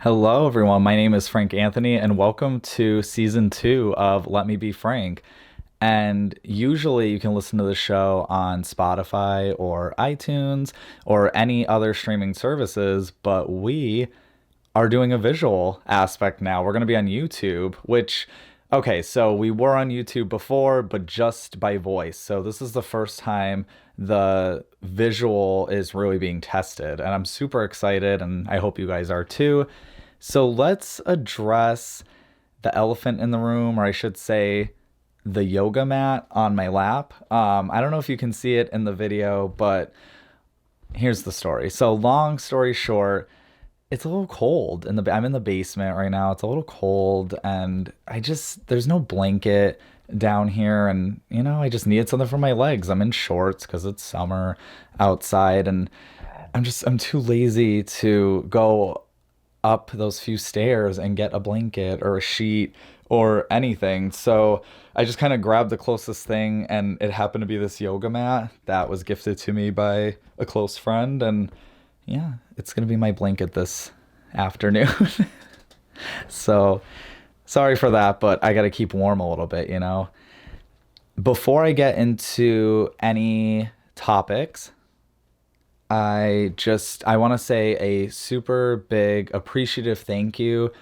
Hello, everyone. My name is Frank Anthony, and welcome to season two of Let Me Be Frank. And usually you can listen to the show on Spotify or iTunes or any other streaming services, but we are doing a visual aspect now. We're going to be on YouTube, which, okay, so we were on YouTube before, but just by voice. So this is the first time the visual is really being tested, and I'm super excited, and I hope you guys are too. So let's address the elephant in the room, or I should say, the yoga mat on my lap. I don't know if you can see it in the video, but here's the story. So long story short, it's a little cold I'm in the basement right now. It's a little cold and there's no blanket down here, and I just needed something for my legs. I'm in shorts cuz it's summer outside, and I'm too lazy to go up those few stairs and get a blanket or a sheet or anything. So I just kind of grabbed the closest thing, and it happened to be this yoga mat that was gifted to me by a close friend. And yeah, it's going to be my blanket this afternoon. So sorry for that, but I got to keep warm a little bit. Before I get into any topics, I want to say a super big appreciative thank you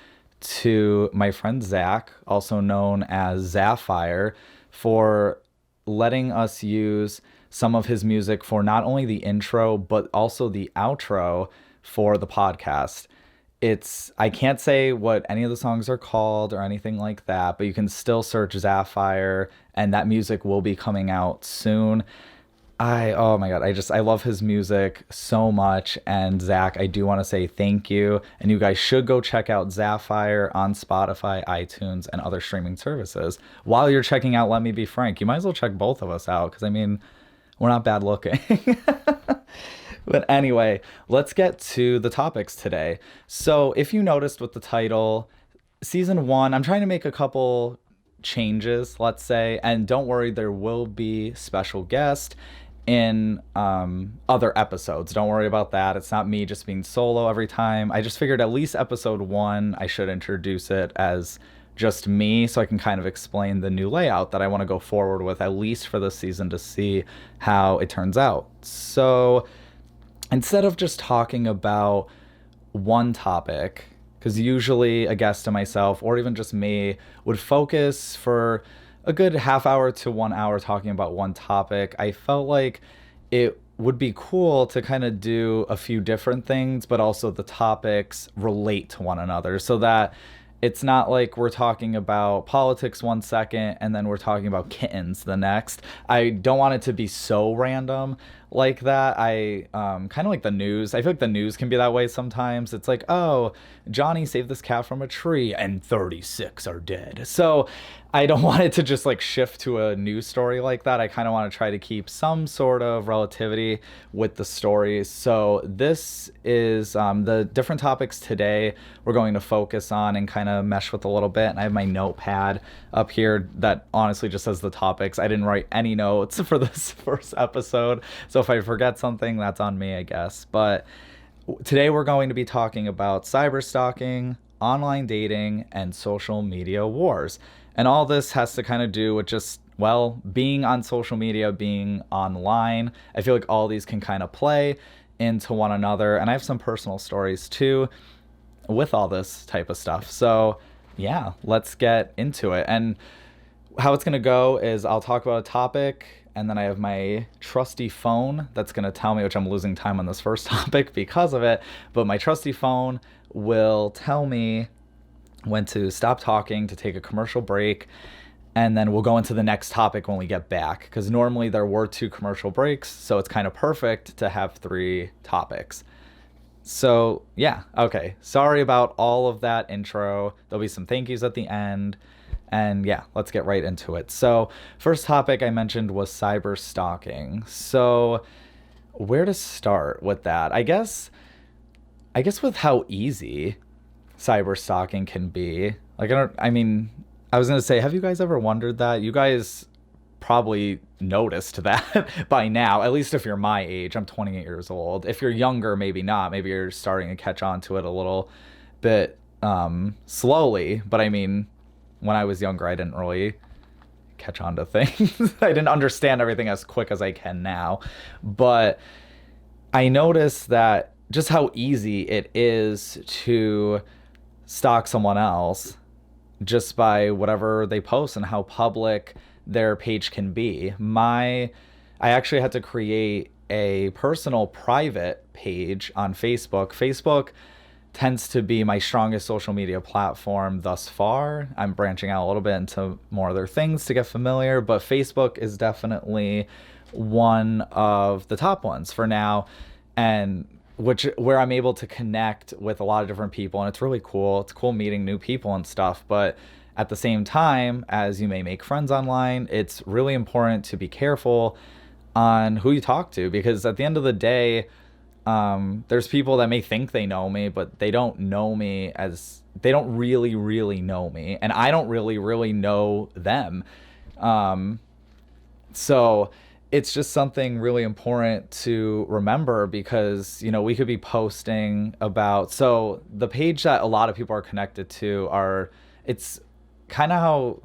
to my friend Zach, also known as Zapphire, for letting us use some of his music for not only the intro but also the outro for the podcast. I can't say what any of the songs are called or anything like that, but you can still search Zapphire and that music will be coming out soon. Oh my God, I love his music so much. And Zach, I do want to say thank you. And you guys should go check out Zapphire on Spotify, iTunes, and other streaming services. While you're checking out Let Me Be Frank, you might as well check both of us out because, I mean, we're not bad looking. But anyway, let's get to the topics today. So if you noticed with the title, season one, I'm trying to make a couple changes, let's say, and don't worry, there will be special guests in other episodes. Don't worry about that. It's not me just being solo every time. I just figured at least episode one, I should introduce it as just me so I can kind of explain the new layout that I want to go forward with, at least for this season, to see how it turns out. So instead of just talking about one topic, because usually a guest and myself, or even just me, would focus for a good half hour to 1 hour talking about one topic, I felt like it would be cool to kind of do a few different things, but also the topics relate to one another so that it's not like we're talking about politics 1 second and then we're talking about kittens the next. I don't want it to be so random like that. I kind of like the news. I feel like the news can be that way sometimes. It's like, oh, Johnny saved this cat from a tree and 36 are dead. So I don't want it to just like shift to a news story like that. I kind of want to try to keep some sort of relativity with the stories. So this is the different topics today we're going to focus on and kind of mesh with a little bit. And I have my notepad up here that honestly just says the topics. I didn't write any notes for this first episode. So if I forget something, that's on me, I guess. But today we're going to be talking about cyberstalking, online dating, and social media wars. And all this has to kind of do with just, well, being on social media, being online. I feel like all these can kind of play into one another. And I have some personal stories too with all this type of stuff. So yeah, let's get into it. And how it's going to go is I'll talk about a topic, and then I have my trusty phone that's going to tell me, which I'm losing time on this first topic because of it, but my trusty phone will tell me when to stop talking, to take a commercial break, and then we'll go into the next topic when we get back, because normally there were 2 commercial breaks, so it's kind of perfect to have 3 topics. So yeah, okay, sorry about all of that intro. There'll be some thank yous at the end, and yeah, let's get right into it. So first topic I mentioned was cyber stalking. So where to start with that? I guess with how easy cyber stalking can be. Like, I was going to say, have you guys ever wondered that? You guys probably noticed that by now, at least if you're my age. I'm 28 years old. If you're younger, maybe not. Maybe you're starting to catch on to it a little bit slowly, but I mean, when I was younger, I didn't really catch on to things. I didn't understand everything as quick as I can now. But I noticed that just how easy it is to stalk someone else just by whatever they post and how public their page can be. I actually had to create a personal private page on Facebook. Facebook tends to be my strongest social media platform thus far. I'm branching out a little bit into more other things to get familiar, but Facebook is definitely one of the top ones for now, and where I'm able to connect with a lot of different people, and it's really cool. It's cool meeting new people and stuff, but at the same time, as you may make friends online, it's really important to be careful on who you talk to, because at the end of the day, there's people that may think they know me, but they don't know me they don't really, really know me, and I don't really, really know them. So it's just something really important to remember, because, we could be posting about, so the page that a lot of people are connected to it's kind of how,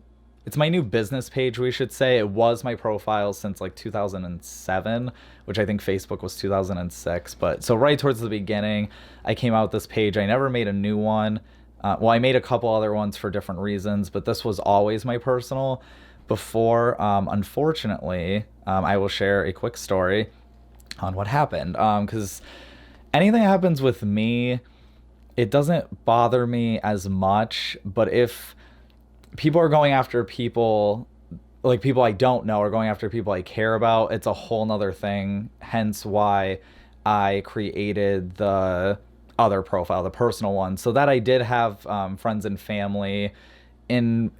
it's my new business page, we should say. It was my profile since like 2007, which I think Facebook was 2006. But so right towards the beginning, I came out with this page. I never made a new one. I made a couple other ones for different reasons, but this was always my personal before. Unfortunately, I will share a quick story on what happened. Because anything that happens with me, it doesn't bother me as much. But if people are going after people, like people I don't know, or going after people I care about, it's a whole nother thing. Hence why I created the other profile, the personal one, so that I did have friends and family and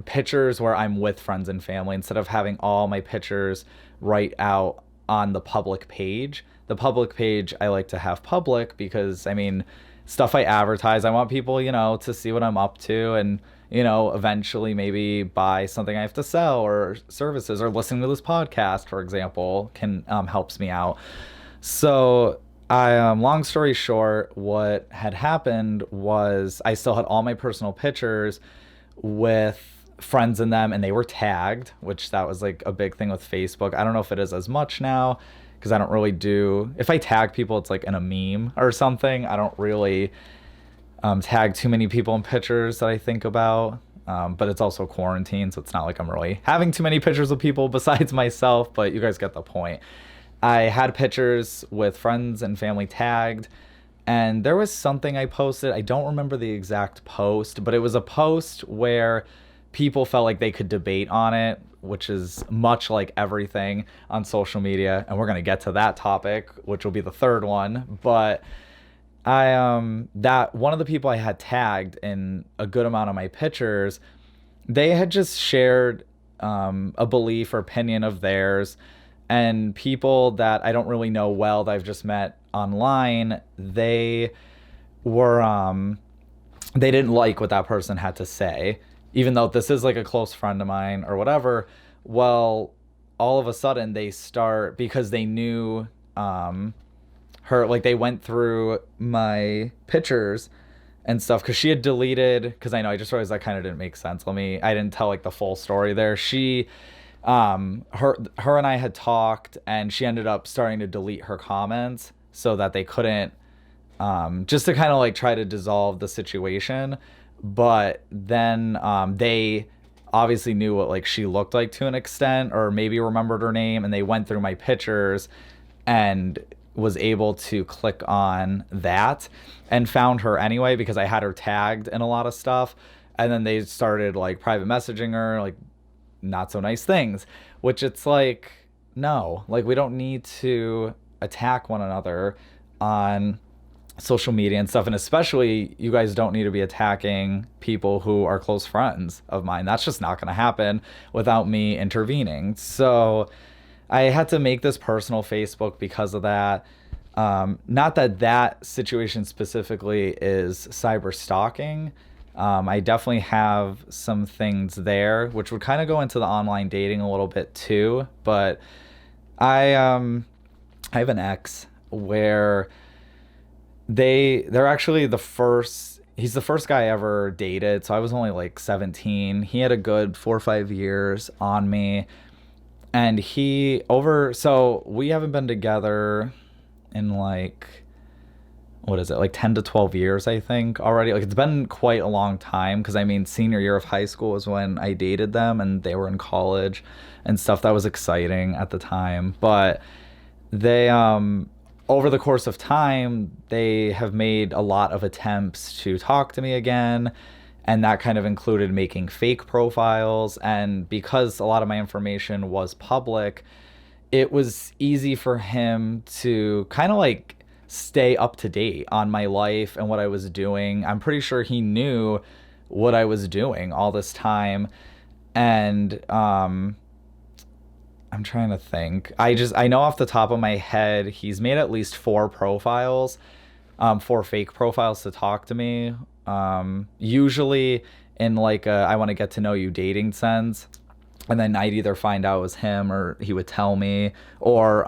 pictures where I'm with friends and family, instead of having all my pictures right out on the public page. The public page I like to have public because, I mean, stuff I advertise, I want people, to see what I'm up to, and eventually maybe buy something I have to sell, or services, or listening to this podcast, for example, can helps me out. So long story short, what had happened was I still had all my personal pictures with friends in them, and they were tagged, which that was like a big thing with Facebook. I don't know if it is as much now, because I don't really if I tag people, it's like in a meme or something. I don't really tag too many people in pictures that I think about. But it's also quarantine, so it's not like I'm really having too many pictures of people besides myself, but you guys get the point. I had pictures with friends and family tagged, and there was something I posted. I don't remember the exact post, but it was a post where people felt like they could debate on it, which is much like everything on social media. And we're going to get to that topic, which will be the third one. But that one of the people I had tagged in a good amount of my pictures, they had just shared a belief or opinion of theirs, and people that I don't really know well, that I've just met online, they didn't like what that person had to say, even though this is like a close friend of mine or whatever. Well, all of a sudden they start, because they knew her, like they went through my pictures and stuff, because she had deleted, because I just realized that kind of didn't make sense. I didn't tell like the full story there. Her and I had talked, and she ended up starting to delete her comments so that they couldn't, just to kind of like try to dissolve the situation. But then they obviously knew what like she looked like to an extent, or maybe remembered her name, and they went through my pictures and was able to click on that and found her anyway, because I had her tagged in a lot of stuff. And then they started like private messaging her, like not so nice things, which it's like, no, like we don't need to attack one another on social media and stuff. And especially, you guys don't need to be attacking people who are close friends of mine. That's just not going to happen without me intervening. So I had to make this personal Facebook because of that. Not that situation specifically is cyber stalking. I definitely have some things there, which would kind of go into the online dating a little bit too. But I have an ex where they're actually the first he's the first guy I ever dated, so I was only like 17. He had a good 4 or 5 years on me, and so we haven't been together in like, what is it, like 10 to 12 years, I think, already. Like, it's been quite a long time because I mean, senior year of high school was when I dated them, and they were in college and stuff. That was exciting at the time. But they, over the course of time, they have made a lot of attempts to talk to me again. And that kind of included making fake profiles. And because a lot of my information was public, it was easy for him to kind of like stay up to date on my life and what I was doing. I'm pretty sure he knew what I was doing all this time. And I'm trying to think. I know off the top of my head, he's made at least four profiles, four fake profiles to talk to me. Usually in like a I want to get to know you dating sense. And then I'd either find out it was him or he would tell me, or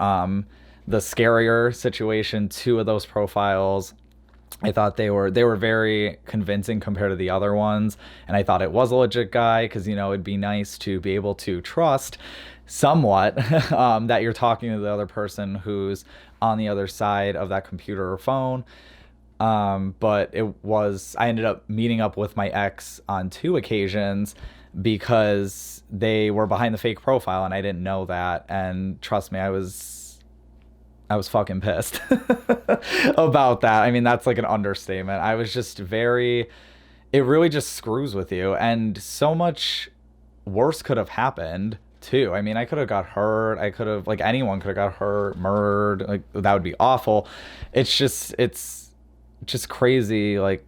the scarier situation, two of those profiles, I thought they were very convincing compared to the other ones, and I thought it was a legit guy because it'd be nice to be able to trust somewhat that you're talking to the other person who's on the other side of that computer or phone. But I ended up meeting up with my ex on two occasions because they were behind the fake profile and I didn't know that. And trust me, I was fucking pissed about that. I mean, that's like an understatement. I was just it really just screws with you. And so much worse could have happened too. I mean, I could have got hurt. I could have, like, anyone could have got hurt, murdered. Like, that would be awful. It's just crazy, like,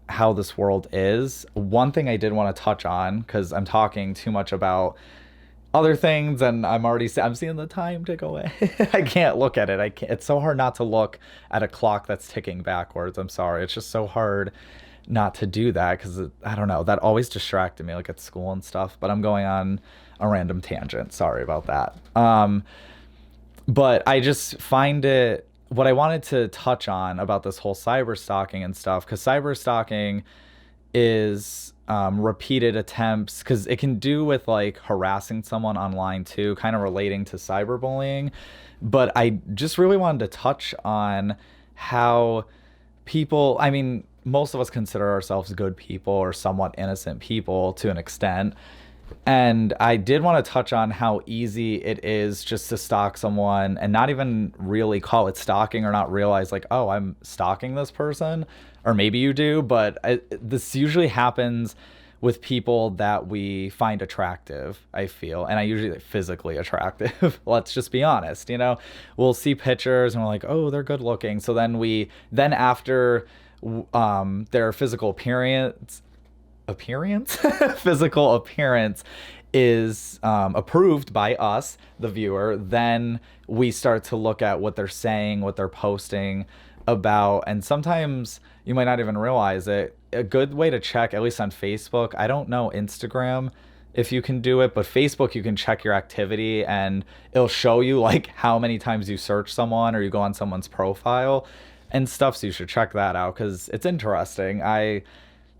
how this world is. One thing I did want to touch on, because I'm talking too much about other things and I'm seeing the time tick away. I can't look at it. I can't. It's so hard not to look at a clock that's ticking backwards. I'm sorry. It's just so hard not to do that because I don't know. That always distracted me, like at school and stuff. But I'm going on a random tangent. Sorry about that. But I just find it what I wanted to touch on about this whole cyber stalking and stuff, because cyber stalking is repeated attempts, because it can do with like harassing someone online too, kind of relating to cyberbullying. But I just really wanted to touch on how I mean, most of us consider ourselves good people or somewhat innocent people to an extent. And I did want to touch on how easy it is just to stalk someone and not even really call it stalking or not realize, like, oh, I'm stalking this person. Or maybe you do, but this usually happens with people that we find attractive, I feel. And I usually like physically attractive. Let's just be honest, We'll see pictures and we're like, oh, they're good looking. So then after their appearance physical appearance is approved by us, the viewer, then we start to look at what they're saying, what they're posting about. And sometimes you might not even realize it. A good way to check, at least on Facebook, I don't know Instagram if you can do it, but Facebook, you can check your activity and it'll show you like how many times you search someone or you go on someone's profile and stuff. So you should check that out because it's interesting.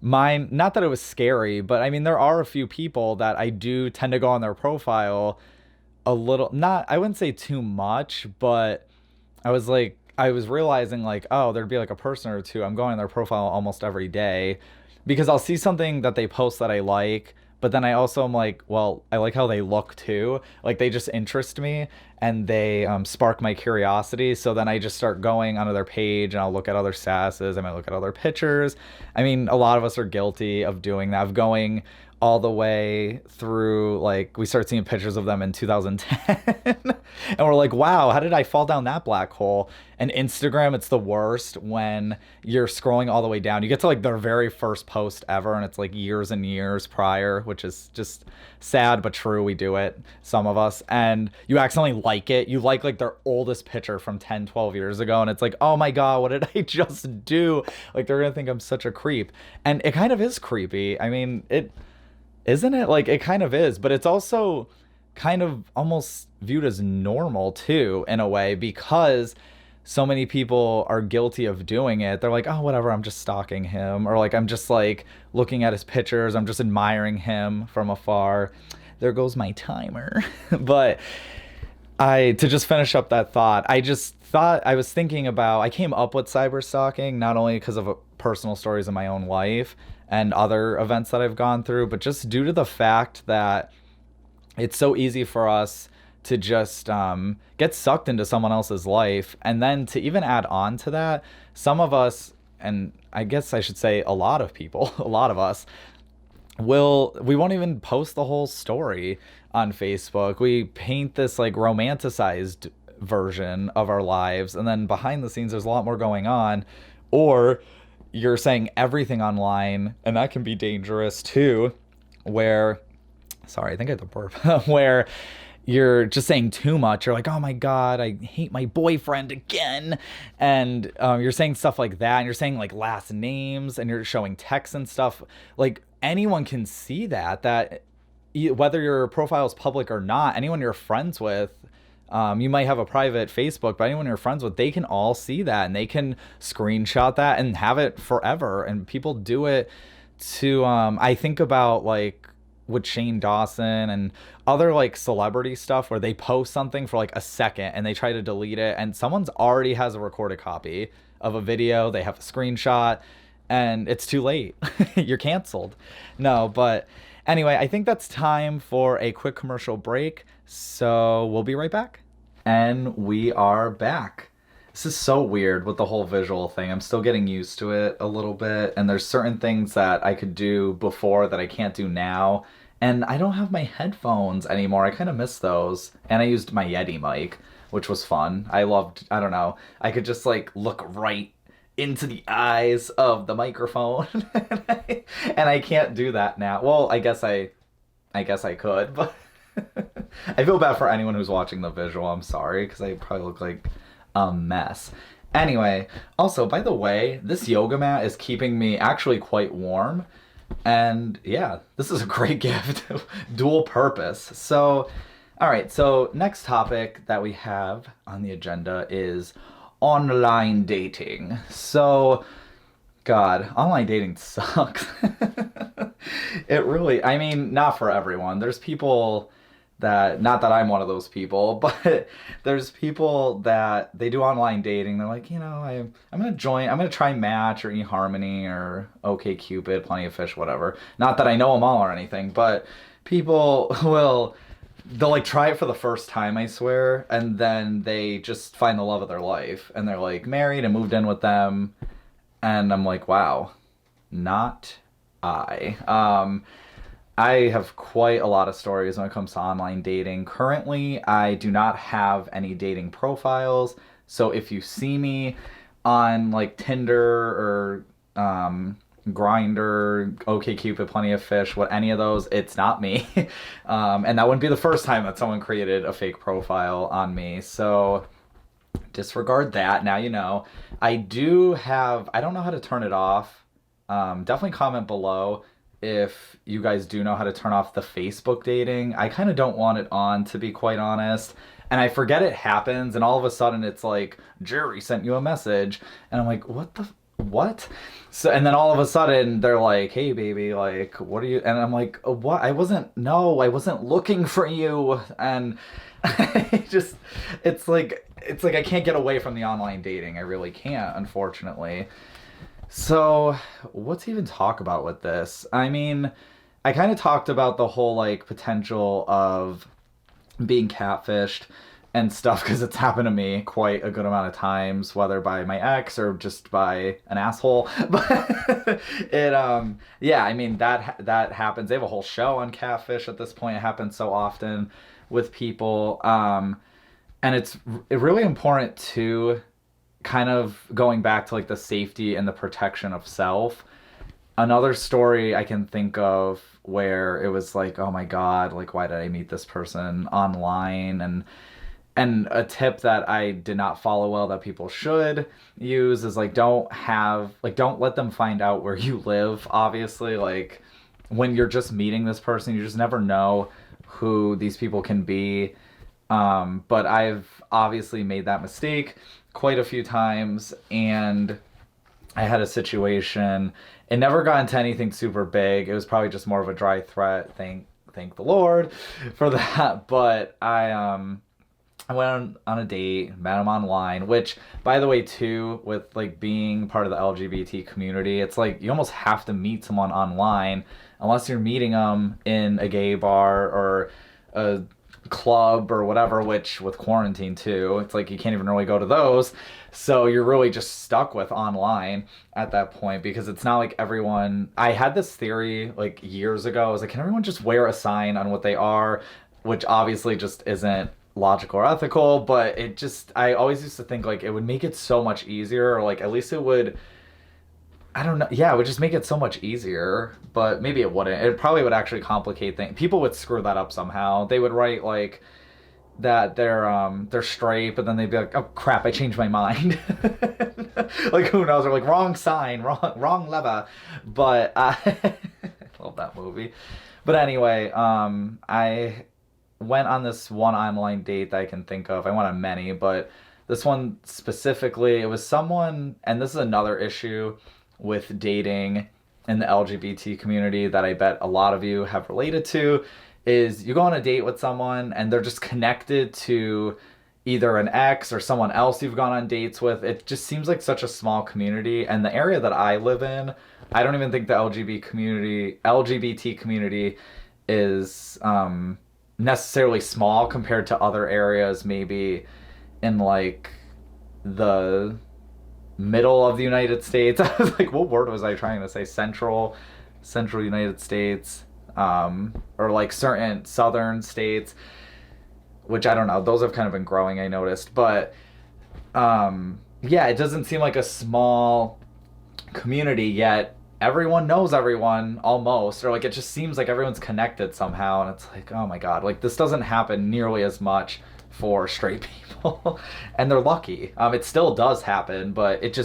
Mine, not that it was scary, but I mean, there are a few people that I do tend to go on their profile a little, not, I wouldn't say too much, but I was realizing like, oh, there'd be like a person or two. I'm going on their profile almost every day because I'll see something that they post that I like, but then I also am like, well, I like how they look too. Like they just interest me and they spark my curiosity. So then I just start going onto their page and I'll look at other statuses. I might look at other pictures. I mean, a lot of us are guilty of doing that, of going all the way through, like, we start seeing pictures of them in 2010 and we're like, wow, how did I fall down that black hole? And Instagram, it's the worst when you're scrolling all the way down. You get to like their very first post ever and it's like years and years prior, which is just sad but true. We do it, some of us, and you accidentally like it. You like their oldest picture from 10, 12 years ago and it's like, oh my god, what did I just do? Like, they're gonna think I'm such a creep. And it kind of is creepy. I mean, isn't it? Like, it kind of is, but it's also kind of almost viewed as normal too, in a way, because so many people are guilty of doing it. They're like, oh, whatever, I'm just stalking him. Or like, I'm just like looking at his pictures. I'm just admiring him from afar. There goes my timer. But to just finish up that thought, I just thought I was thinking about, I came up with cyber stalking not only because of personal stories in my own life and other events that I've gone through, but just due to the fact that it's so easy for us to just get sucked into someone else's life. And then to even add on to that, some of us, and I guess I should say a lot of people, a lot of us, we won't even post the whole story on Facebook. We paint this like romanticized version of our lives, and then behind the scenes there's a lot more going on. Or you're saying everything online, and that can be dangerous too, where sorry, I think I had the burp, where you're just saying too much. You're like, oh my God, I hate my boyfriend again. And you're saying stuff like that. And you're saying like last names, and you're showing texts and stuff. Like anyone can see that whether your profile is public or not, anyone you're friends with, you might have a private Facebook, but anyone you're friends with, they can all see that, and they can screenshot that and have it forever. And people do it to, I think about like with Shane Dawson and other like celebrity stuff where they post something for like a second and they try to delete it, and someone's already has a recorded copy of a video, they have a screenshot, and it's too late. You're canceled. No, but anyway, I think that's time for a quick commercial break. So we'll be right back. And we are back. This is so weird with the whole visual thing. I'm still getting used to it a little bit. And there's certain things that I could do before that I can't do now. And I don't have my headphones anymore. I kind of miss those. And I used my Yeti mic, which was fun. I don't know, I could just like look right into the eyes of the microphone. And I can't do that now. Well, I guess I could, but I feel bad for anyone who's watching the visual. I'm sorry, because I probably look like a mess. Anyway, also, by the way, this yoga mat is keeping me actually quite warm. And yeah, this is a great gift. Dual purpose. So, all right, so next topic that we have on the agenda is online dating. So, God, online dating sucks. It really, I mean, not for everyone. There's people that, not that I'm one of those people, but there's people that they do online dating. They're like, I'm gonna try Match or eHarmony or OkCupid, Plenty of Fish, whatever. Not that I know them all or anything, but people they'll like try it for the first time, I swear, and then they just find the love of their life, and they're like married and moved in with them, and I'm like, wow, not I. I have quite a lot of stories when it comes to online dating. Currently, I do not have any dating profiles. So if you see me on like Tinder or Grinder, OkCupid, Plenty of Fish, any of those, it's not me. And that wouldn't be the first time that someone created a fake profile on me. So disregard that. Now you know. I don't know how to turn it off. Definitely comment below if you guys do know how to turn off the Facebook dating. I kind of don't want it on, to be quite honest. And I forget it happens, and all of a sudden it's like, Jerry sent you a message. And I'm like, what? So, and then all of a sudden they're like, hey baby, like, what are you? And I'm like, what? I wasn't looking for you. And it's like I can't get away from the online dating. I really can't, unfortunately. So, what to even talk about with this? I mean, I kind of talked about the whole, like, potential of being catfished and stuff, because it's happened to me quite a good amount of times, whether by my ex or just by an asshole. But yeah, I mean, that happens. They have a whole show on catfish at this point. It happens so often with people. And it's really important to kind of going back to like the safety and the protection of self. Another story I can think of where it was like, oh my God, like, why did I meet this person online? And a tip that I did not follow well that people should use is like, don't let them find out where you live. Obviously, like, when you're just meeting this person, you just never know who these people can be. But I've obviously made that mistake quite a few times, and I had a situation. It never got into anything super big. It was probably just more of a dry threat. Thank the Lord for that. But I went on a date, met him online, which, by the way, too, with like being part of the LGBT community, it's like you almost have to meet someone online unless you're meeting them in a gay bar or a club or whatever, which with quarantine too, it's like you can't even really go to those. So you're really just stuck with online at that point because it's not like everyone. I had this theory like years ago. I was like, can everyone just wear a sign on what they are? Which obviously just isn't logical or ethical, but it just, I always used to think like it would make it so much easier, or like at least it would, I don't know. Yeah, it would just make it so much easier, but maybe it wouldn't. It probably would actually complicate things. People would screw that up somehow. They would write like that they're straight, but then they'd be like, "Oh crap, I changed my mind." Like who knows? Or like wrong sign, wrong lever. But I love that movie. But anyway, I went on this one online date that I can think of. I went on many, but this one specifically, it was someone, and this is another issue with dating in the LGBT community that I bet a lot of you have related to, is you go on a date with someone and they're just connected to either an ex or someone else you've gone on dates with. It just seems like such a small community. And the area that I live in, I don't even think the LGBT community is necessarily small compared to other areas, maybe in like the middle of the United States. I was like, what word was I trying to say? Central United States, or like certain southern states, which I don't know. Those have kind of been growing, I noticed, but yeah, it doesn't seem like a small community yet. Everyone knows everyone almost, or like it just seems like everyone's connected somehow, and it's like, oh my god, like this doesn't happen nearly as much for straight people, and they're lucky. It still does happen, but it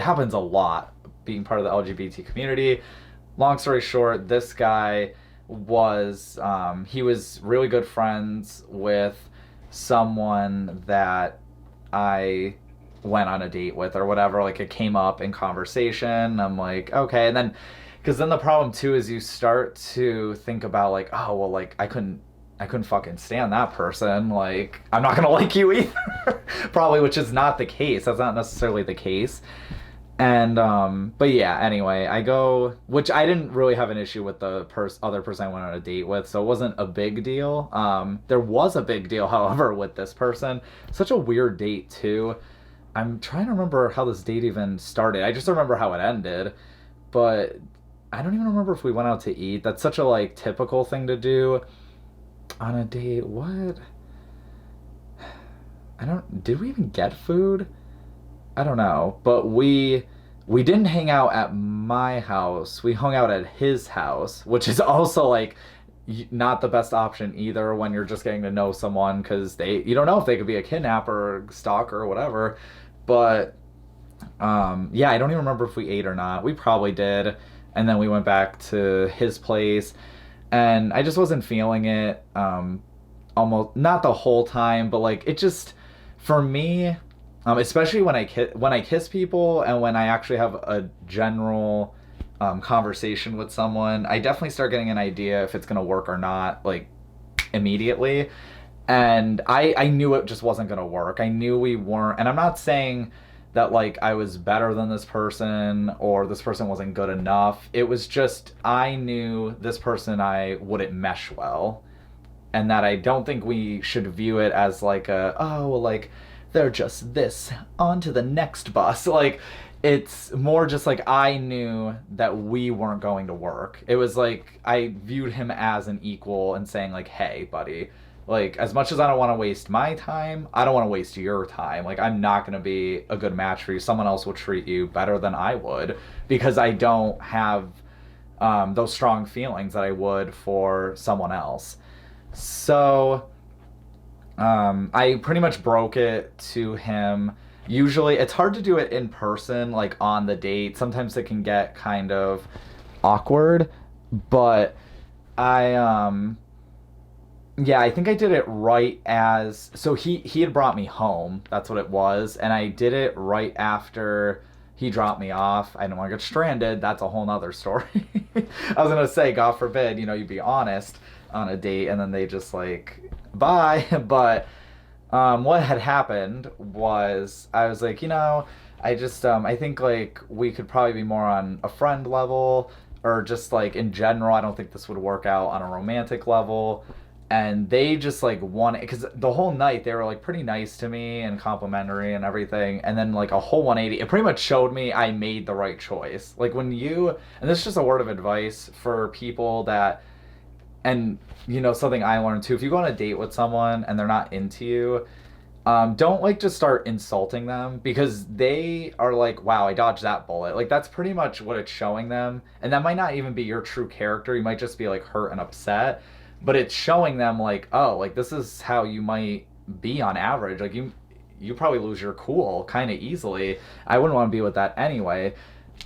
happens a lot being part of the LGBT community. Long story short, this guy was he was really good friends with someone that I went on a date with or whatever. Like it came up in conversation. I'm like, okay. And then, because then the problem too is you start to think about like, oh well, like I couldn't fucking stand that person. Like I'm not gonna like you either. Probably, which is not the case. That's not necessarily the case. And but yeah, anyway, I go, which I didn't really have an issue with the other person I went on a date with, so it wasn't a big deal. There was a big deal, however, with this person. Such a weird date too. I'm trying to remember how this date even started. I just remember how it ended, but I don't even remember if we went out to eat. That's such a like typical thing to do on a date. What? I don't. Did we even get food? I don't know, but we didn't hang out at my house. We hung out at his house, which is also like not the best option either when you're just getting to know someone, because you don't know if they could be a kidnapper or stalker or whatever. But yeah, I don't even remember if we ate or not. We probably did, and then we went back to his place, and I just wasn't feeling it. Almost not the whole time, but like it just, for me, especially when I kiss people and when I actually have a general conversation with someone, I definitely start getting an idea if it's gonna work or not, like immediately. And I knew it just wasn't gonna work. I knew we weren't, and I'm not saying that like I was better than this person or this person wasn't good enough. It was just I knew this person and I wouldn't mesh well, and that I don't think we should view it as like oh well, like they're just this, on to the next bus. Like it's more just like I knew that we weren't going to work. It was like I viewed him as an equal and saying like, hey buddy, like as much as I don't want to waste my time, I don't want to waste your time. Like I'm not going to be a good match for you. Someone else will treat you better than I would, because I don't have those strong feelings that I would for someone else. So I pretty much broke it to him. Usually, it's hard to do it in person, like on the date. Sometimes it can get kind of awkward, but I Yeah, I think I did it right as so he had brought me home. That's what it was, and I did it right after he dropped me off. I didn't want to get stranded. That's a whole nother story. I was gonna say, God forbid, you'd be honest on a date, and then they just like bye. But what had happened was I was like, I just I think like we could probably be more on a friend level, or just like in general. I don't think this would work out on a romantic level. And they just like wanted, because the whole night they were like pretty nice to me and complimentary and everything, and then like a whole 180, it pretty much showed me I made the right choice. Like when you, and this is just a word of advice for people that, and something I learned too, if you go on a date with someone and they're not into you, don't like just start insulting them, because they are like, wow, I dodged that bullet. Like that's pretty much what it's showing them. And that might not even be your true character. You might just be like hurt and upset. But it's showing them like, oh, like this is how you might be on average. Like you probably lose your cool kind of easily. I wouldn't want to be with that anyway.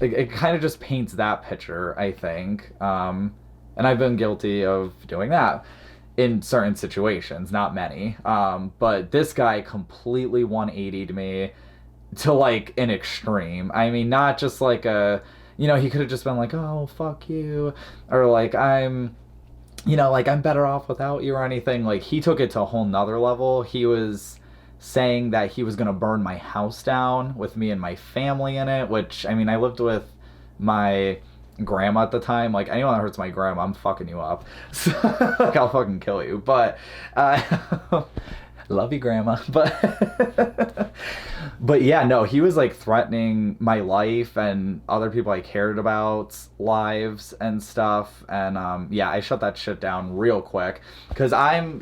It kind of just paints that picture, I think. And I've been guilty of doing that in certain situations, not many. But this guy completely 180'd me to like an extreme. I mean, not just like he could have just been like, oh, fuck you, or like like I'm better off without you or anything. Like he took it to a whole nother level. He was saying that he was gonna burn my house down with me and my family in it, which I mean I lived with my grandma at the time. Like anyone that hurts my grandma, I'm fucking you up. So, like I'll fucking kill you. But love you, grandma. But yeah, no, he was like threatening my life and other people I cared about's lives and stuff. And yeah, I shut that shit down real quick, because I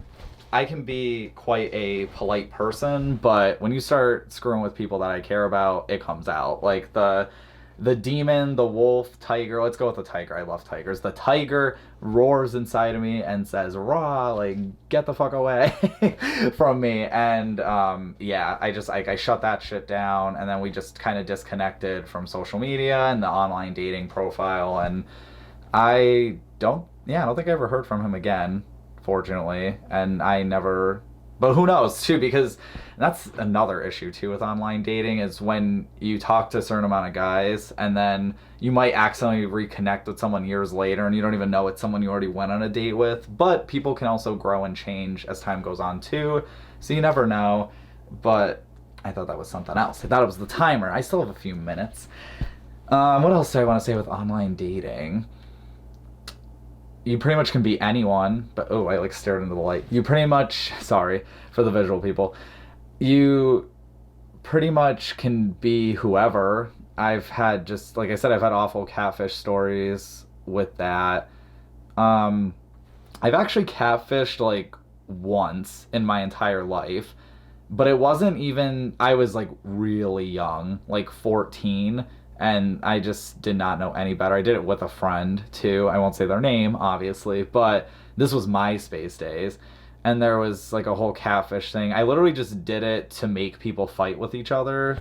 can be quite a polite person, but when you start screwing with people that I care about, it comes out. Like the demon, the wolf, tiger. Let's go with the tiger. I love tigers. The tiger roars inside of me and says, "Raw, like get the fuck away from me." And yeah, I shut that shit down, and then we just kind of disconnected from social media and the online dating profile. And I don't think I ever heard from him again, fortunately. And I never, but who knows too, because that's another issue too with online dating, is when you talk to a certain amount of guys and then you might accidentally reconnect with someone years later and you don't even know it's someone you already went on a date with. But people can also grow and change as time goes on too, so you never know. But I thought that was something else. I thought it was the timer. I still have a few minutes. What else do I want to say with online dating? You pretty much can be anyone, but oh, I like stared into the light. You pretty much, sorry for the visual people, you pretty much can be whoever. I've had, just like I said, I've had awful catfish stories with that. Um, I've actually catfished like once in my entire life, but it wasn't even, I was like really young, like 14, and I just did not know any better. I did it with a friend too. I won't say their name, obviously, but this was MySpace days. And there was like a whole catfish thing. I literally just did it to make people fight with each other.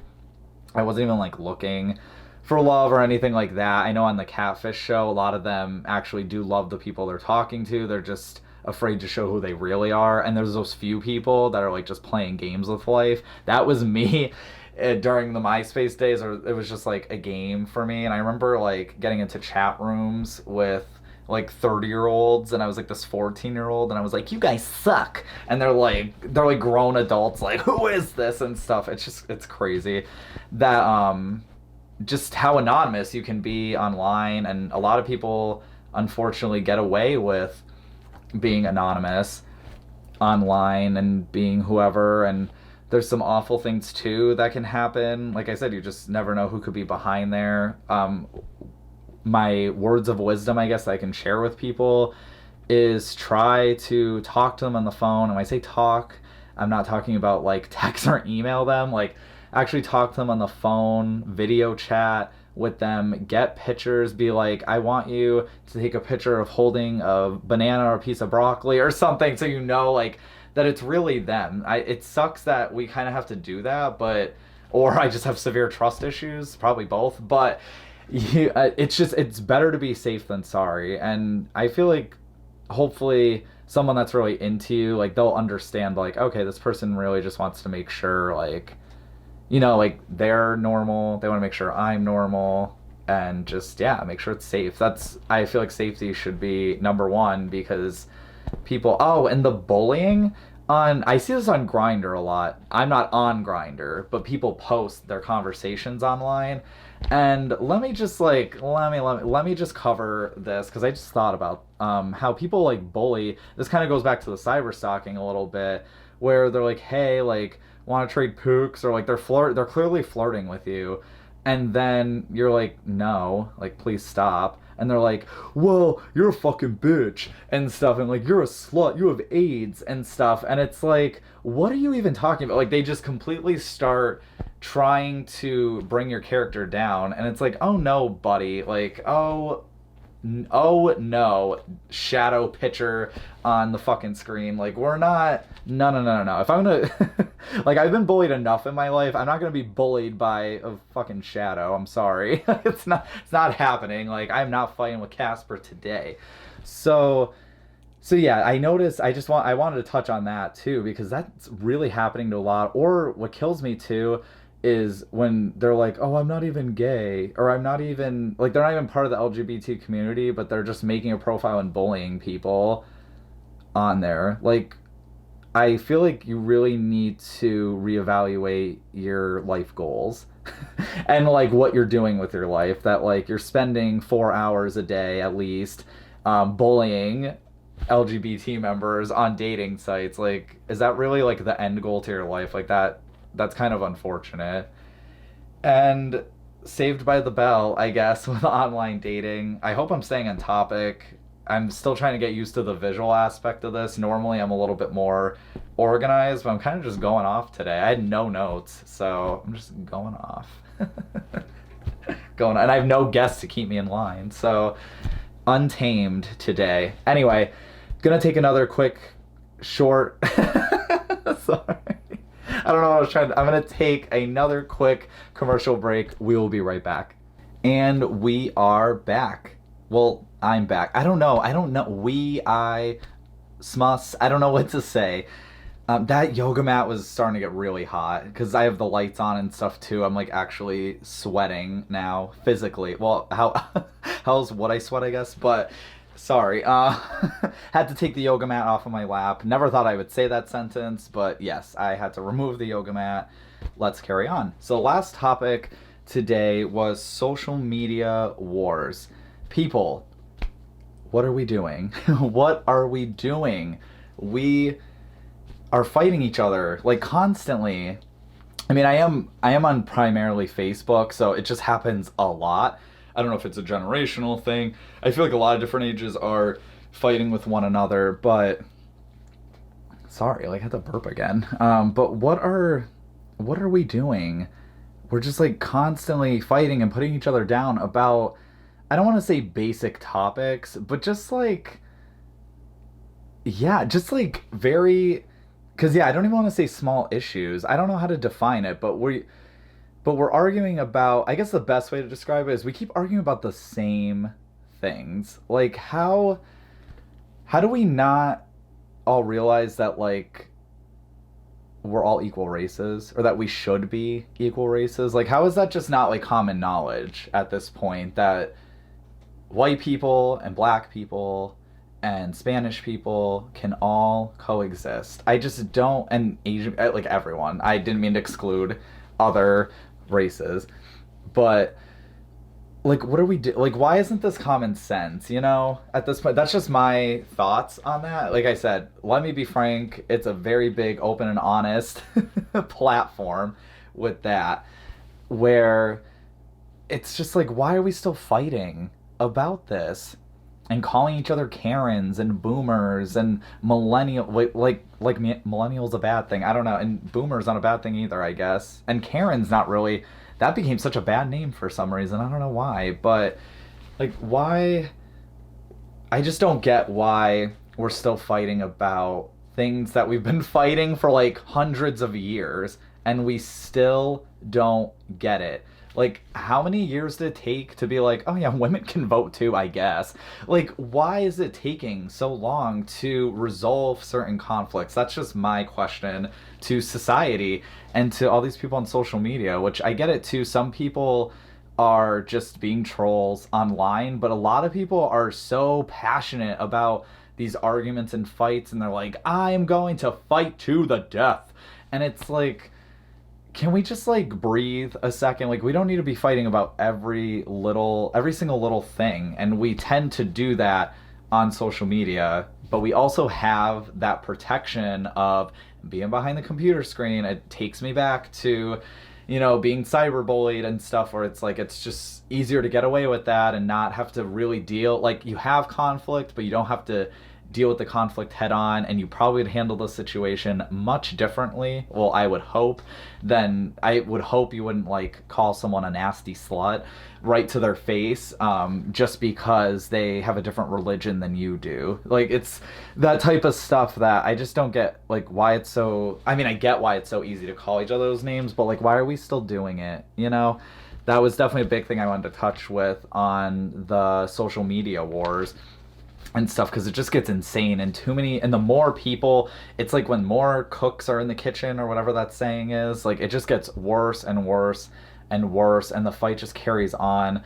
I wasn't even like looking for love or anything like that. I know on the catfish show, a lot of them actually do love the people they're talking to. They're just afraid to show who they really are. And there's those few people that are like just playing games with life. That was me during the MySpace days, or it was just like a game for me. And I remember like getting into chat rooms with like 30-year-olds, and I was like this 14-year-old, and I was like, you guys suck. And they're like grown adults, like, who is this and stuff. It's crazy that just how anonymous you can be online. And a lot of people unfortunately get away with being anonymous online and being whoever. And there's some awful things too that can happen. Like I said, you just never know who could be behind there. My words of wisdom, I guess, I can share with people is try to talk to them on the phone. And when I say talk, I'm not talking about like text or email them. Like actually talk to them on the phone, video chat with them, get pictures, be like, I want you to take a picture of holding a banana or a piece of broccoli or something, so like that it's really them. It sucks that we kind of have to do that, but or I just have severe trust issues, probably both. But it's better to be safe than sorry. And I feel like hopefully someone that's really into you, like they'll understand like, okay, this person really just wants to make sure like, like they're normal. They want to make sure I'm normal and just, yeah, make sure it's safe. I feel like safety should be number one because and the bullying I see this on Grinder a lot. I'm not on Grinder, but people post their conversations online. And let me just cover this because I just thought about how people like bully. This kind of goes back to the cyber stalking a little bit, where they're like, hey, like, want to trade pooks, or like they're clearly flirting with you, and then you're like, no, like, please stop. And they're like, well, you're a fucking bitch and stuff, and like, you're a slut, you have AIDS and stuff. And it's like, what are you even talking about? Like, they just completely start trying to bring your character down, and it's like, oh no, buddy, like, oh no, shadow picture on the fucking screen. Like, we're not. No, no, no, no, no. If I'm gonna, like, I've been bullied enough in my life. I'm not gonna be bullied by a fucking shadow. I'm sorry. It's not happening. Like, I'm not fighting with Casper today. So, yeah, I noticed. I wanted to touch on that too because that's really happening to a lot. Or what kills me too is when they're like, oh, I'm not even gay, or I'm not even, like, they're not even part of the LGBT community, but they're just making a profile and bullying people on there. Like, I feel like you really need to reevaluate your life goals and like what you're doing with your life. That like you're spending 4 hours a day at least bullying LGBT members on dating sites. Like, is that really like the end goal to your life? Like that's kind of unfortunate. And Saved by the Bell, I guess, with online dating. I hope I'm staying on topic. I'm still trying to get used to the visual aspect of this. Normally, I'm a little bit more organized, but I'm kind of just going off today. I had no notes, so I'm just going off. And I have no guests to keep me in line, so untamed today. Anyway, gonna take another quick, short. Sorry. I don't know what I was trying to. I'm gonna take another quick commercial break. We will be right back. And we are back. Well, I'm back. I don't know. Smus. I don't know what to say. That yoga mat was starting to get really hot because I have the lights on and stuff too. I'm like actually sweating now physically. Well, how's what I sweat, I guess. But sorry. Had to take the yoga mat off of my lap. Never thought I would say that sentence, but yes, I had to remove the yoga mat. Let's carry on. So last topic today was social media wars. People, what are we doing? What are we doing? We are fighting each other like constantly. I mean, I am on primarily Facebook, so it just happens a lot. I don't know if it's a generational thing. I feel like a lot of different ages are fighting with one another, but sorry, like I had to burp again. But what are we doing? We're just like constantly fighting and putting each other down about, I don't want to say basic topics, but just like, yeah, just like very, because yeah, I don't even want to say small issues. I don't know how to define it, but we're arguing about, I guess the best way to describe it is we keep arguing about the same things. Like, how do we not all realize that like we're all equal races, or that we should be equal races? Like, how is that just not like common knowledge at this point that white people and black people and Spanish people can all coexist? I just don't. And Asian, like everyone. I didn't mean to exclude other races, but like, what are we do? Like, why isn't this common sense? At this point, that's just my thoughts on that. Like I said, let me be frank. It's a very big, open and honest platform with that, where it's just like, why are we still fighting about this and calling each other Karens and boomers and millennial, like millennials a bad thing? I don't know. And boomers not a bad thing either, I guess. And Karen's not really, that became such a bad name for some reason. I don't know why, but like, why? I just don't get why we're still fighting about things that we've been fighting for like hundreds of years, and we still don't get it. Like, how many years did it take to be like, oh yeah, women can vote too, I guess? Like, why is it taking so long to resolve certain conflicts? That's just my question to society and to all these people on social media, which I get it too. Some people are just being trolls online, but a lot of people are so passionate about these arguments and fights, and they're like, I am going to fight to the death. And it's like, can we just like breathe a second? Like, we don't need to be fighting about every single little thing. And we tend to do that on social media, but we also have that protection of being behind the computer screen. It takes me back to, being cyberbullied and stuff, where it's like, it's just easier to get away with that and not have to really deal. Like, you have conflict, but you don't have to deal with the conflict head on, and you probably would handle the situation much differently. Well, I would hope. Then I would hope you wouldn't like call someone a nasty slut right to their face, just because they have a different religion than you do. Like, it's that type of stuff that I just don't get, like, why it's so. I mean, I get why it's so easy to call each other those names, but like, why are we still doing it? That was definitely a big thing I wanted to touch with on the social media wars and stuff, because it just gets insane, and too many, and the more people, it's like when more cooks are in the kitchen, or whatever that saying is, like, it just gets worse and worse and worse, and the fight just carries on.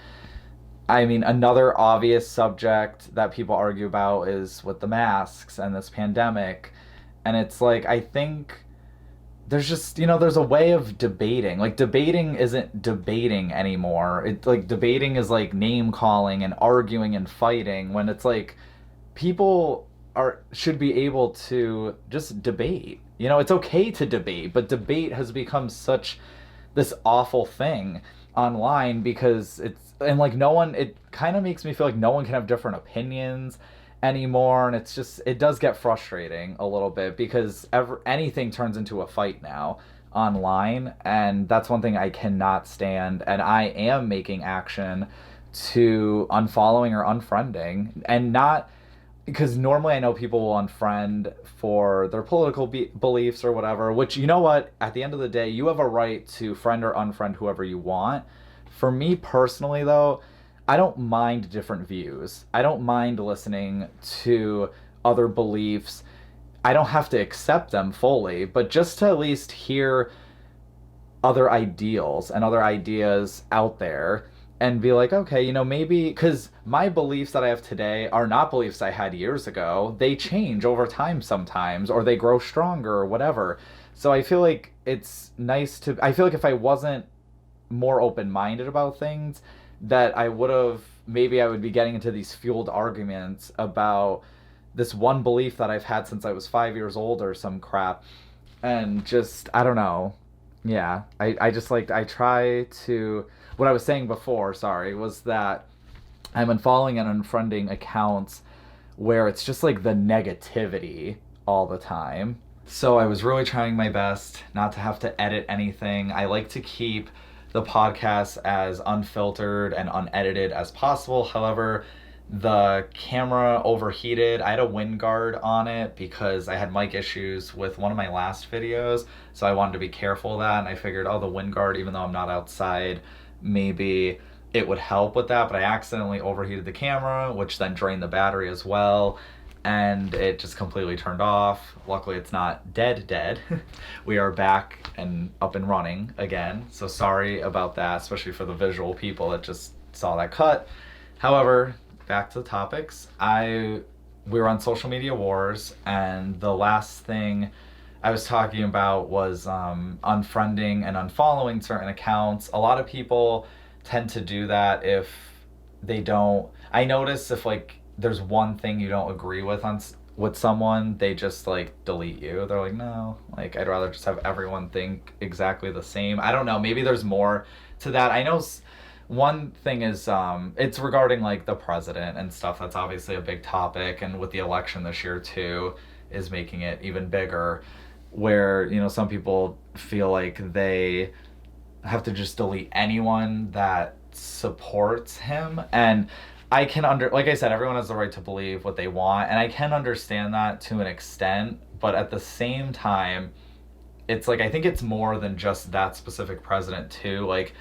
I mean, another obvious subject that people argue about is with the masks and this pandemic, and it's like, I think there's just, there's a way of debating. Like, debating isn't debating anymore. It, like, debating is like name calling and arguing and fighting, when it's like, people are should be able to just debate. It's okay to debate, but debate has become such this awful thing online, because it's, and like, no one, it kind of makes me feel like no one can have different opinions anymore, and it's just, it does get frustrating a little bit, because anything turns into a fight now online, and that's one thing I cannot stand, and I am making action to unfollowing or unfriending, and not because normally I know people will unfriend for their political beliefs or whatever, which, you know what, at the end of the day, you have a right to friend or unfriend whoever you want. For me personally, though, I don't mind different views. I don't mind listening to other beliefs. I don't have to accept them fully, but just to at least hear other ideals and other ideas out there, and be like, okay, maybe, because my beliefs that I have today are not beliefs I had years ago. They change over time sometimes, or they grow stronger, or whatever. So I feel like it's nice to, I feel like if I wasn't more open minded about things, that maybe I would be getting into these fueled arguments about this one belief that I've had since I was 5 years old or some crap. And just, I don't know. Yeah, I just like, I try to, what I was saying before, sorry, was that I'm unfollowing and unfriending accounts where it's just like the negativity all the time. So I was really trying my best not to have to edit anything. I like to keep the podcast as unfiltered and unedited as possible. However, the camera overheated. I had a wind guard on it because I had mic issues with one of my last videos, so I wanted to be careful of that, and I figured, oh, the wind guard, even though I'm not outside, maybe it would help with that, but I accidentally overheated the camera, which then drained the battery as well, and it just completely turned off. Luckily, it's not dead. We are back and up and running again, so sorry about that, especially for the visual people that just saw that cut. However, back to the topics. We were on social media wars, and the last thing I was talking about was unfriending and unfollowing certain accounts. A lot of people tend to do that if they don't. I notice if like there's one thing you don't agree with someone, they just like delete you. They're like, no, like, I'd rather just have everyone think exactly the same. I don't know. Maybe there's more to that. I know. One thing is, it's regarding like the president and stuff. That's obviously a big topic, and with the election this year too, is making it even bigger. Where some people feel like they have to just delete anyone that supports him, and I can like I said, everyone has the right to believe what they want, and I can understand that to an extent, but at the same time, it's like, I think it's more than just that specific president too. Like,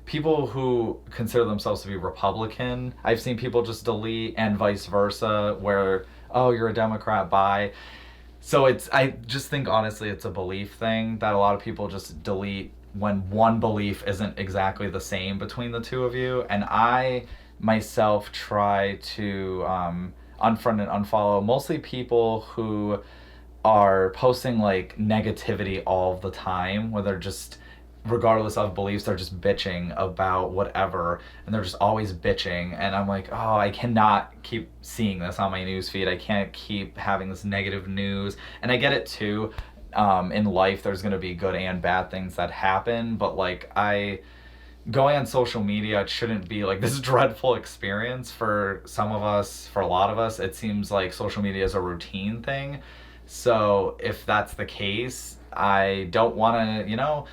people who consider themselves to be Republican, I've seen people just delete, and vice versa, where, oh, you're a Democrat, bye. So I just think honestly it's a belief thing that a lot of people just delete when one belief isn't exactly the same between the two of you. And I myself try to unfriend and unfollow mostly people who are posting like negativity all the time, where they're just, regardless of beliefs, they're just bitching about whatever, and they're just always bitching. And I'm like, oh, I cannot keep seeing this on my news feed. I can't keep having this negative news. And I get it too. In life, there's going to be good and bad things that happen, but like, going on social media, it shouldn't be like this dreadful experience for some of us. For a lot of us, it seems like social media is a routine thing. So if that's the case, I don't want to,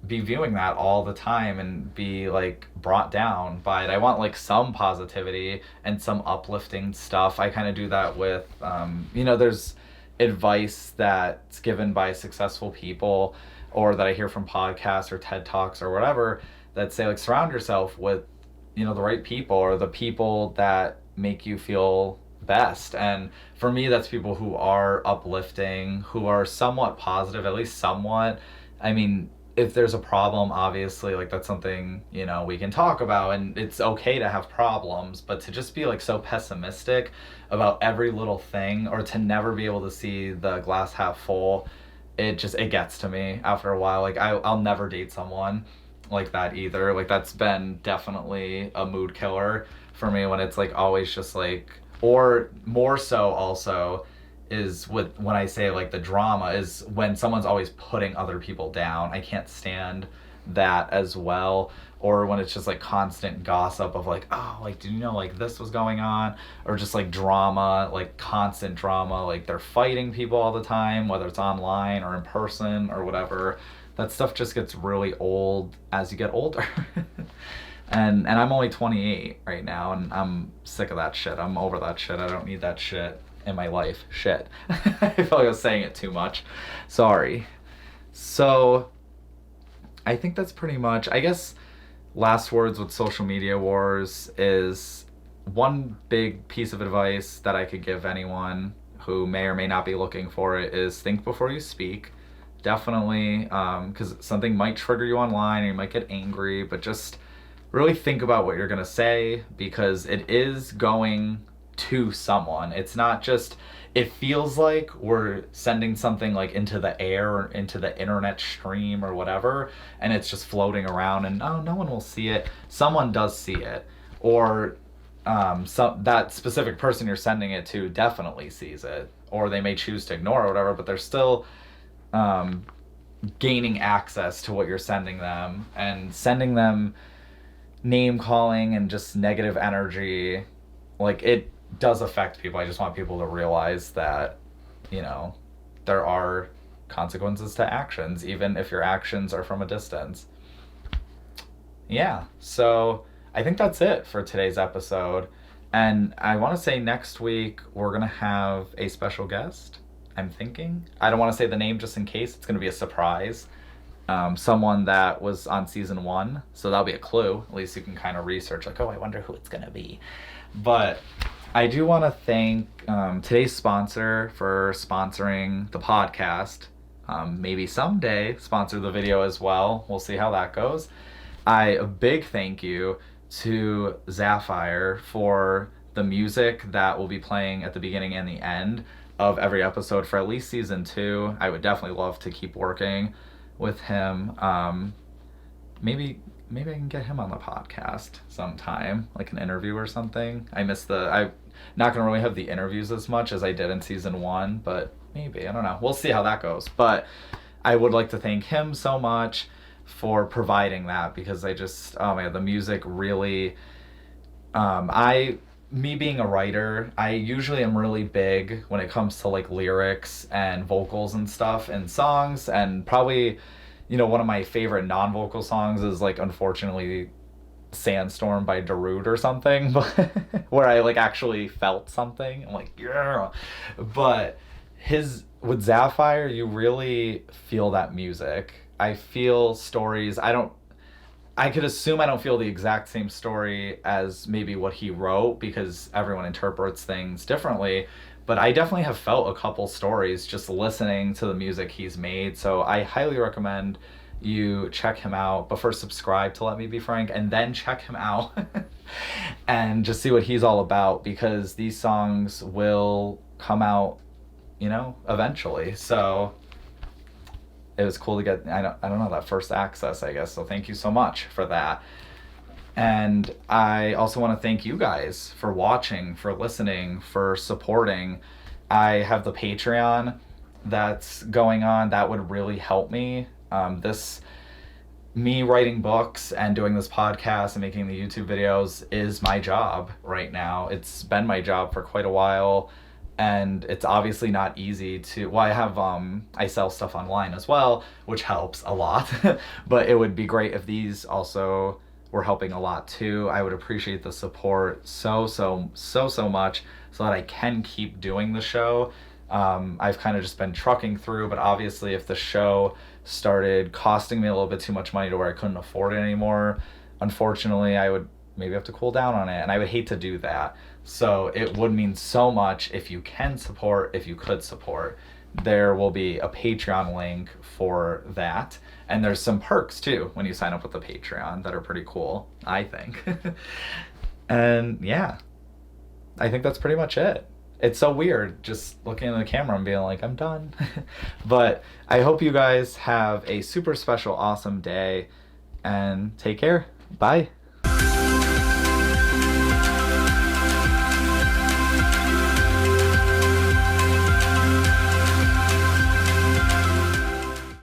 be viewing that all the time and be like brought down by it. I want like some positivity and some uplifting stuff. I kind of do that with, there's advice that's given by successful people, or that I hear from podcasts or TED Talks or whatever, that say like surround yourself with, the right people, or the people that make you feel best. And for me, that's people who are uplifting, who are somewhat positive, at least somewhat. I mean, if there's a problem, obviously, like that's something, we can talk about, and it's okay to have problems, but to just be like so pessimistic about every little thing, or to never be able to see the glass half full, it gets to me after a while. Like I'll never date someone like that either. Like that's been definitely a mood killer for me, when it's like always just like, or more so also is with, when I say like the drama, is when someone's always putting other people down. I can't stand that as well. Or when it's just like constant gossip of like, oh, like, did you know like this was going on? Or just like drama, like constant drama, like they're fighting people all the time, whether it's online or in person or whatever. That stuff just gets really old as you get older. And I'm only 28 right now, and I'm sick of that shit. I'm over that shit. I don't need that shit in my life. Shit. I feel like I was saying it too much. Sorry. So I think that's pretty much, I guess, last words with social media wars is, one big piece of advice that I could give anyone who may or may not be looking for it is think before you speak. Definitely, because something might trigger you online, or you might get angry, but just really think about what you're going to say, because it is going to someone. It's not just, it feels like we're sending something like into the air or into the internet stream or whatever, and it's just floating around, and oh, no one will see it. Someone does see it, or that specific person you're sending it to definitely sees it, or they may choose to ignore it or whatever, but they're still gaining access to what you're sending them, and sending them name calling and just negative energy. Like, it does affect people. I just want people to realize that, there are consequences to actions, even if your actions are from a distance. Yeah, so I think that's it for today's episode. And I want to say next week we're going to have a special guest, I'm thinking. I don't want to say the name just in case. It's going to be a surprise. Someone that was on season 1, so that'll be a clue. At least you can kind of research, like, oh, I wonder who it's going to be. But I do want to thank today's sponsor for sponsoring the podcast. Maybe someday sponsor the video as well. We'll see how that goes. A big thank you to Sapphire for the music that will be playing at the beginning and the end of every episode for at least season 2. I would definitely love to keep working with him. Maybe I can get him on the podcast sometime, like an interview or something. I'm not gonna really have the interviews as much as I did in season 1, but maybe, I don't know. We'll see how that goes. But I would like to thank him so much for providing that, because I just, oh man, the music really, me being a writer, I usually am really big when it comes to like lyrics and vocals and stuff and songs, and probably, one of my favorite non-vocal songs is like, unfortunately, Sandstorm by Darude or something, but where I like actually felt something. I'm like, yeah. But with Sapphire, you really feel that music. I feel stories. I could assume I don't feel the exact same story as maybe what he wrote because everyone interprets things differently. But I definitely have felt a couple stories just listening to the music he's made. So I highly recommend you check him out. But first, subscribe to Let Me Be Frank and then check him out and just see what he's all about because these songs will come out, eventually. So it was cool to get I don't know that first access, I guess. So thank you so much for that. And I also want to thank you guys for watching, for listening, for supporting. I have the Patreon that's going on. That would really help me. This me writing books and doing this podcast and making the YouTube videos is my job right now. It's been my job for quite a while, and it's obviously not easy to, well, I sell stuff online as well, which helps a lot. But it would be great if these also were helping a lot too. I would appreciate the support so much so that I can keep doing the show. I've kind of just been trucking through, but obviously if the show started costing me a little bit too much money to where I couldn't afford it anymore, unfortunately I would maybe have to cool down on it, and I would hate to do that. So it would mean so much if you can support, if you could support. There will be a Patreon link for that, and there's some perks too when you sign up with the Patreon that are pretty cool, I think. And yeah, I think that's pretty much it. It's so weird just looking at the camera and being like, I'm done. But I hope you guys have a super special, awesome day, and take care. Bye.